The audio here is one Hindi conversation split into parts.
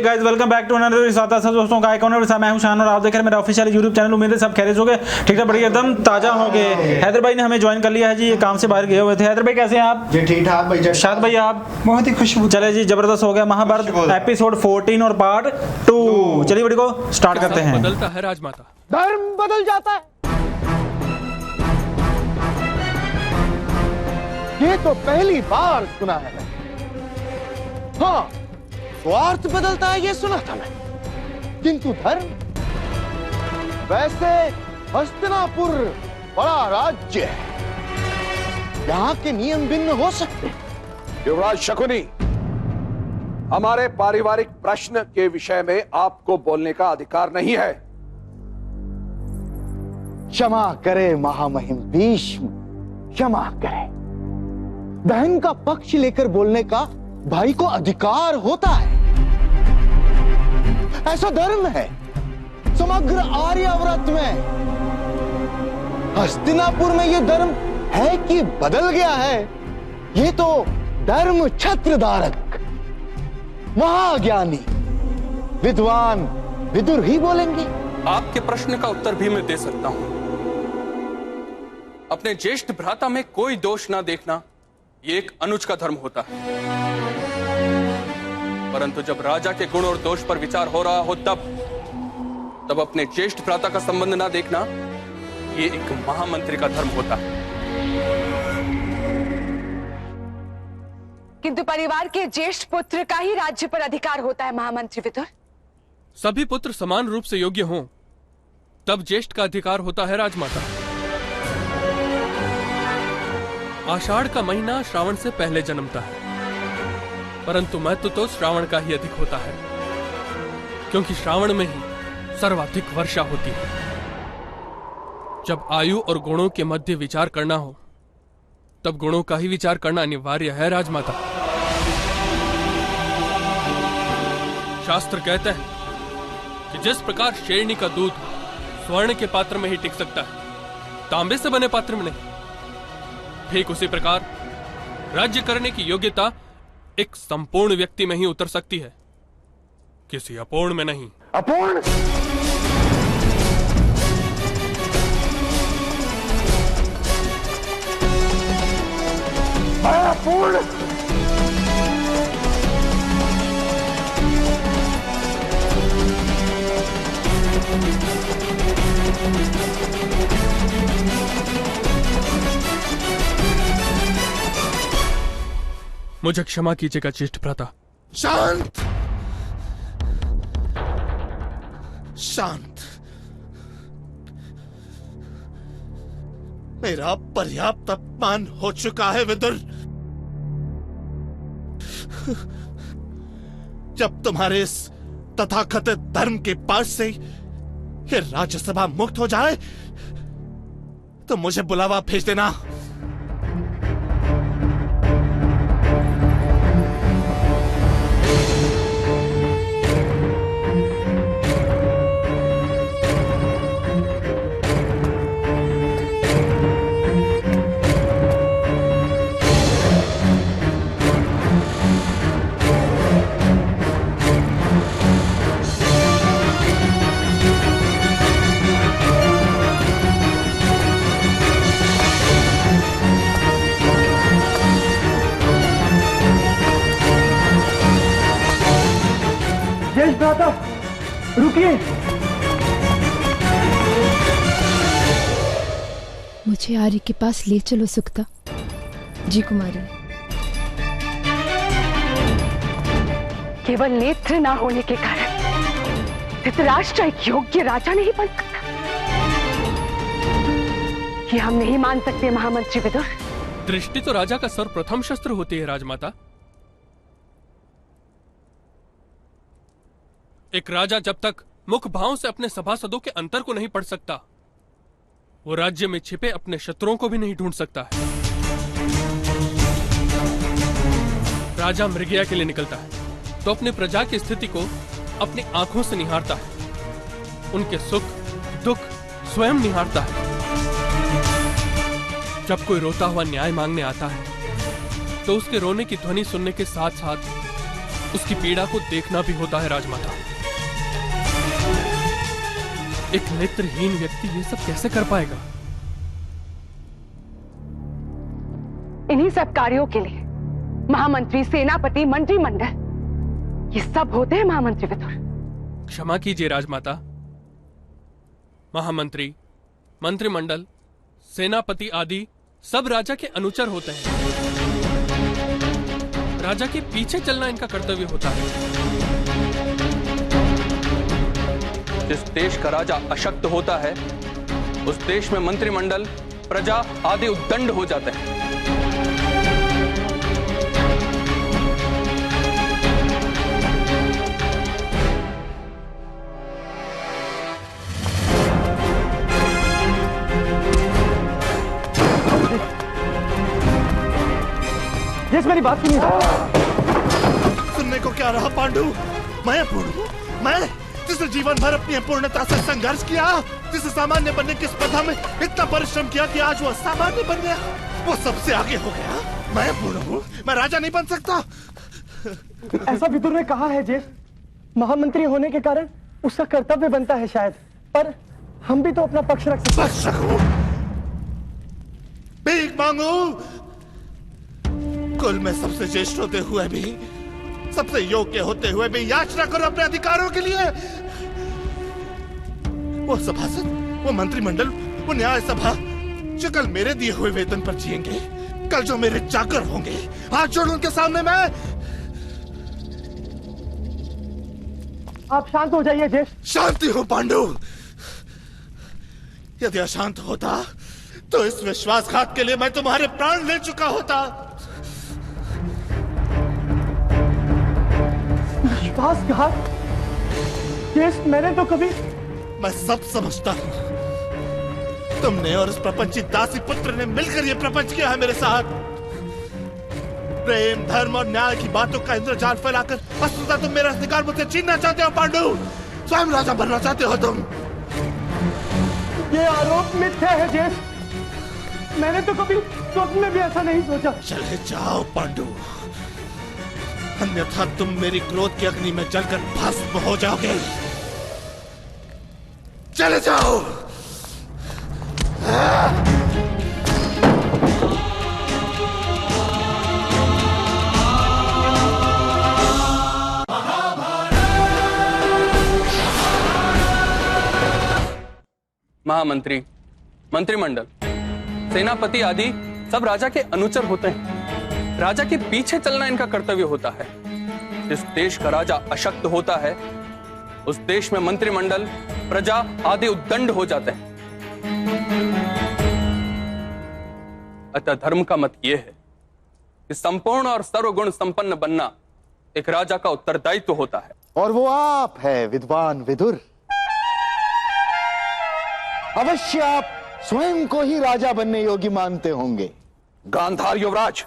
Guys welcome back to another साता सब दोस्तों का आइकॉन और मैं हूं शान और आप देख रहे हैं मेरा ऑफिशियल यूट्यूब चैनल। उम्मीद है सब खैरियत होंगे, ठीक है, बढ़िया, एकदम ताजा होंगे। हैदर भाई ने हमें ज्वाइन कर लिया है जी, ये काम से बाहर गए हुए थे। हैदर भाई कैसे हैं आप? जी ठीक ठाक भाई। शाद भाई आप? बहुत ही खुशबू। चले जी, जबरदस्त हो गया महाभारत एपिसोड 14 और पार्ट 2। चलिए वीडियो को स्टार्ट करते हैं। बदलता है राजमाता, धर्म बदल जाता है। ये तो पहली बार सुना है मैंने। हाँ, स्वार्थ बदलता है ये सुना था मैं, किंतु धर्म? वैसे हस्तिनापुर बड़ा राज्य है, यहाँ के नियम भिन्न हो सकते हैं। युवराज शकुनी, हमारे पारिवारिक प्रश्न के विषय में आपको बोलने का अधिकार नहीं है। क्षमा करे महामहिम भीष्म, क्षमा करे। बहन का पक्ष लेकर बोलने का भाई को अधिकार होता है, ऐसा धर्म है समग्र आर्यावर्त में। हस्तिनापुर में यह धर्म है कि बदल गया है, ये तो धर्म छत्रधारक महाज्ञानी विद्वान विदुर ही बोलेंगे। आपके प्रश्न का उत्तर भी मैं दे सकता हूं। अपने ज्येष्ठ भ्राता में कोई दोष ना देखना ये एक अनुज का धर्म होता है, परंतु जब राजा के गुण और दोष पर विचार हो रहा हो तब अपने ज्येष्ठ भ्राता का संबंध ना देखना ये एक महामंत्री का धर्म होता है। किंतु परिवार के ज्येष्ठ पुत्र का ही राज्य पर अधिकार होता है महामंत्री विदुर। सभी पुत्र समान रूप से योग्य हों तब ज्येष्ठ का अधिकार होता है राजमाता। आषाढ़ का महीना श्रावण से पहले जन्मता है, परंतु महत्व तो श्रावण का ही अधिक होता है, क्योंकि श्रावण में ही सर्वाधिक वर्षा होती है। जब आयु और गुणों के मध्य विचार करना हो तब गुणों का ही विचार करना अनिवार्य है राजमाता। शास्त्र कहते हैं कि जिस प्रकार शेरनी का दूध स्वर्ण के पात्र में ही टिक सकता है, तांबे से बने पात्र में नहीं, ठीक उसी प्रकार राज्य करने की योग्यता एक संपूर्ण व्यक्ति में ही उतर सकती है, किसी अपूर्ण में नहीं। अपूर्ण? अपूर्ण? मुझे क्षमा कीजिएगा ज्येष्ठ भ्राता। शांत शांत। मेरा पर्याप्त अपमान हो चुका है विदुर। जब तुम्हारे इस तथाकथित धर्म के पास से ये राज्यसभा मुक्त हो जाए तो मुझे बुलावा भेज देना। रुकिए, मुझे आर्य के पास ले चलो सुक्ता। जी कुमारी। केवल नेत्र ना होने के कारण धृतराष्ट्र एक योग्य राजा नहीं बन सकता, ये हम नहीं मान सकते महामंत्री विदुर। दृष्टि तो राजा का सर्वप्रथम शस्त्र होती है राजमाता। एक राजा जब तक मुख भाव से अपने सभासदों के अंतर को नहीं पढ़ सकता, वो राज्य में छिपे अपने शत्रुओं को भी नहीं ढूंढ सकता है। राजा मृगया के लिए निकलता है तो अपने प्रजा की स्थिति को अपनी आंखों से निहारता है, उनके सुख दुख स्वयं निहारता है। जब कोई रोता हुआ न्याय मांगने आता है तो उसके रोने की ध्वनि सुनने के साथ साथ उसकी पीड़ा को देखना भी होता है राजमाता। एक नेत्रहीन व्यक्ति ये सब कैसे कर पाएगा? इन्हीं सब कार्यों के लिए महामंत्री, सेनापति, मंत्रिमंडल, ये सब होते हैं महामंत्री विदुर। क्षमा कीजिए राजमाता। महामंत्री, मंत्रिमंडल, सेनापति आदि सब राजा के अनुचर होते हैं। राजा के पीछे चलना इनका कर्तव्य होता है। जिस देश का राजा अशक्त होता है उस देश में मंत्रिमंडल, प्रजा आदि उद्दंड हो जाते हैं। जिस मेरी बात सुनिए। सुनने को क्या रहा पांडु? मैं पूर्ण हूँ, मैं जिसने जीवन भर अपनी अपूर्णता से संघर्ष किया, जिसने सामान्य बनने की स्पर्धा में इतना परिश्रम किया कि आज वो असामान्य बन गया, वो सबसे आगे हो गया। मैं पूर्ण हूँ, मैं राजा नहीं बन सकता। ऐसा विदुर ने कहा है जेठ। महामंत्री होने के कारण उसका कर्तव्य बनता है शायद, पर हम भी तो अपना पक्ष रख सकते। पक्ष रखो, भीख मांगू। कुल में सबसे ज्येष्ठ होते हुए भी, सबसे योग्य होते हुए भी याचना करो अपने अधिकारों के लिए। वो सभासद, वो मंत्रिमंडल, वो न्याय सभा जो कल मेरे दिए हुए वेतन पर जिएंगे, कल जो मेरे चाकर होंगे, हाथ जोड़ उनके सामने मैं। आप शांत हो जाइए जेठ। शांति हो पांडु। यदि अशांत होता तो इस विश्वासघात के लिए मैं तुम्हारे प्राण ले चुका होता। विश्वासघात? जेठ, मैंने तो कभी। मैं सब समझता हूं। तुमने और उस प्रपंची दासी पुत्र ने मिलकर यह प्रपंच किया है मेरे साथ। प्रेम, धर्म और न्याय की बातों का इंद्रजाल फैलाकर वस्तुतः तुम मेरा अधिकार मुझसे छीनना चाहते हो पांडु। स्वयं राजा बनना चाहते हो तुम। ये आरोप मिथ्या है जेठ। मैंने तो कभी स्वप्न में भी ऐसा नहीं सोचा। चले जाओ पांडु, अन्यथा तुम मेरी क्रोध की अग्नि में जलकर भस्म हो जाओगे। चले जाओ। महामंत्री, मंत्रिमंडल, सेनापति आदि सब राजा के अनुचर होते हैं। राजा के पीछे चलना इनका कर्तव्य होता है। जिस देश का राजा अशक्त होता है उस देश में मंत्रिमंडल, प्रजा आदि उद्दंड हो जाते हैं। अतः धर्म का मत यह है कि संपूर्ण और सर्वगुण संपन्न बनना एक राजा का उत्तरदायित्व होता है। और वो आप है विद्वान विदुर। अवश्य आप स्वयं को ही राजा बनने योग्य मानते होंगे। गांधार युवराज,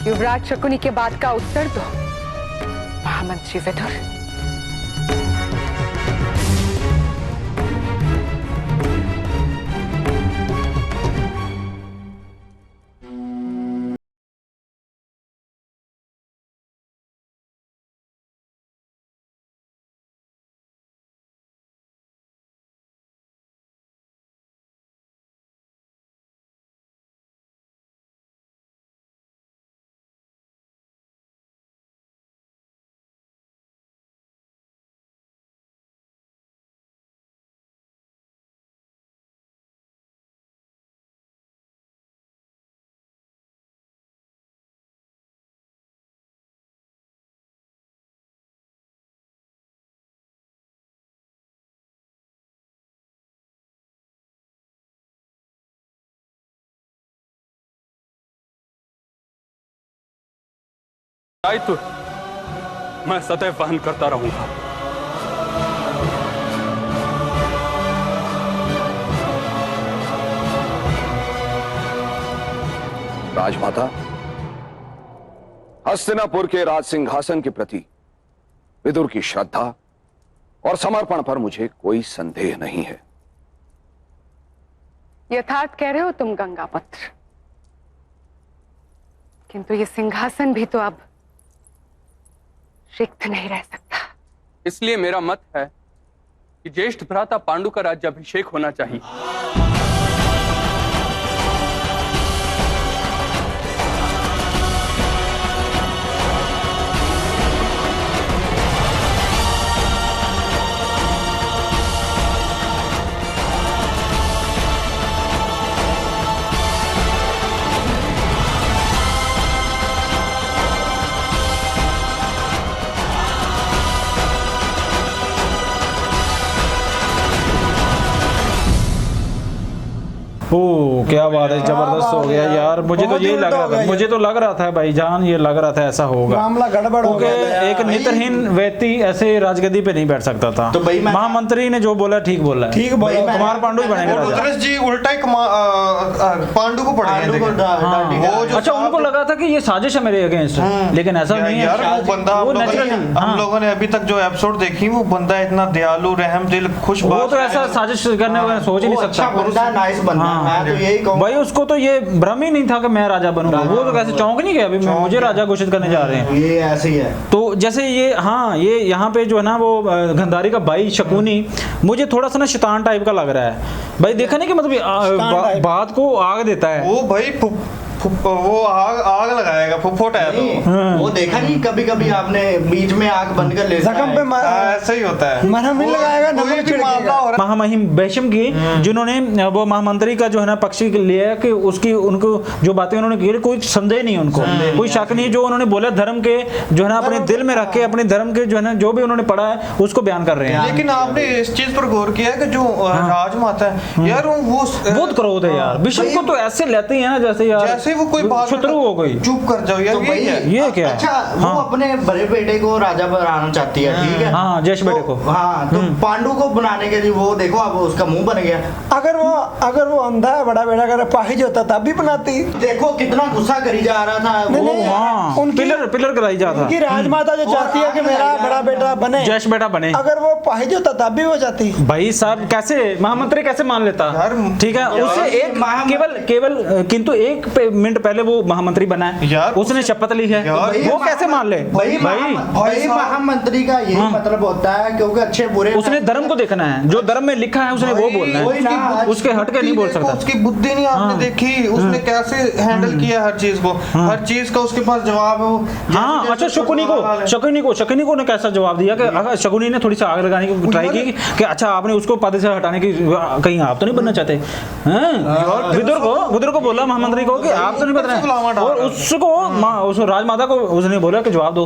युवराज शकुनी के बाद का उत्तर दो महामंत्री विदुर। दायित्व मैं सदैव वहन करता रहूंगा। राजमाता, हस्तिनापुर के राज सिंहासन के प्रति विदुर की श्रद्धा और समर्पण पर मुझे कोई संदेह नहीं है। यथार्थ कह रहे हो तुम गंगापुत्र, किंतु ये सिंहासन भी तो अब रिक्त नहीं रह सकता। इसलिए मेरा मत है कि ज्येष्ठ भ्राता पांडु का राज्याभिषेक होना चाहिए। ओ क्या बात है, जबरदस्त हो गया यार। मुझे तो यही लग रहा था, मुझे तो लग रहा था भाईजान, ये लग रहा था ऐसा होगा, मामला गड़बड़ हो क्योंकि गया था एक नेत्रहीन व्यक्ति ऐसे राजगद्दी पे नहीं बैठ सकता था। तो भाई महामंत्री ने जो बोला ठीक बोला है, ठीक बोला। कुमार पांडु ही बनेंगे राजा। रुद्रेश जी उल्टा ही पांडु को पड़ गए थे। वो जो अच्छा, उनको लगा था कि ये साजिश है मेरे अगेंस्ट, लेकिन ऐसा नहीं है यार, वो बंदा हम लोगों ने अभी तक जो एपिसोड देखी, वो बंदा इतना दयालु, रहम दिल, खुश, वो तो ऐसा साजिश करने वाला सोच ही नहीं सकता। बंदा, नाइस बंदा, मैं तो यही कहूँ भाई उसको तो ये भ्रम ही नहीं था कि मैं राजा बनूंगा। वो तो कैसे चौंक नहीं गया अभी मुझे राजा घोषित करने जा रहे हैं। ये ऐसे ही है। तो जैसे ये, हाँ, ये यहाँ पे जो है ना वो गंधारी का भाई शकुनी मुझे थोड़ा सा ना शैतान टाइप का लग रहा है भाई। देखा नहीं कि मतलब बात को आग देता है वो भाई, वो आग लगाएगा, फुफोट है तो। वो देखा नहीं कभी कभी आपने बीच में आग बंद कर ले, जख्म पे ऐसा ही होता है, मरहम नहीं लगाएगा, नमक छिड़केगा। महामहिम भीष्म की जिन्होंने वो महामंत्री का जो है ना पक्षी लिया कि उसकी उनको जो बातें उन्होंने की, कोई संदेह नहीं उनको, कोई शक नहीं। जो उन्होंने बोला धर्म के जो है ना अपने दिल में रख के, अपने धर्म के जो है ना जो भी उन्होंने पढ़ा है उसको बयान कर रहे हैं। लेकिन आपने इस चीज पर गौर किया कि जो राजमाता है यार, वो बहुत क्रोध है यार। भीष्म को तो ऐसे लेते हैं ना जैसे यार जैसे वो कोई बात शत्रु हो गई। चुप कर जाओ यार, ये क्या? अच्छा, वो अपने बड़े बेटे को राजा बनाना चाहती है, ठीक है, हाँ, ज्येष्ठ बेटे को। हाँ, तो पांडु को बनाने के लिए वो देखो अब उसका मुंह बन गया। अगर वो अंधा है, बड़ा बेटा अगर पाहिज होता तब भी बनाती। देखो कितना गुस्सा करी जा रहा था वो। पिलर कराई जाता। उनकी राजमाता जो चाहती है कि मेरा बड़ा बेटा बने, ज्येष्ठ बेटा बने, अगर वो पाहिज होता तब भी वो जाती। भाई साहब कैसे महामंत्री कैसे मान लेता? ठीक है, उससे एक केवल किंतु एक मिनट पहले वो महामंत्री बना है, उसने शपथ ली है, वो कैसे मान ले? भाई महामंत्री का यही मतलब होता है, क्योंकि अच्छे बुरे उसने धर्म को देखना है, जो धर्म में लिखा है उसने वो बोलना है, उसके हट के नहीं बोल सकता। उसकी बुद्धि नहीं आपने देखी, उसने कैसे हैंडल किया हर चीज को, हर चीज का उसके पास जवाब है। हाँ, अच्छा, शकुनी को ने कैसा जवाब दिया कि शकुनी ने थोड़ी सी आग लगाने की ट्राई की कि अच्छा आपने उसको पद से हटाने की, कहीं आप तो नहीं बनना चाहते? विदुर को बोला महामंत्री को कि आप तो नहीं बन रहे, और उसको राजमाता को उसने बोला कि जवाब दो।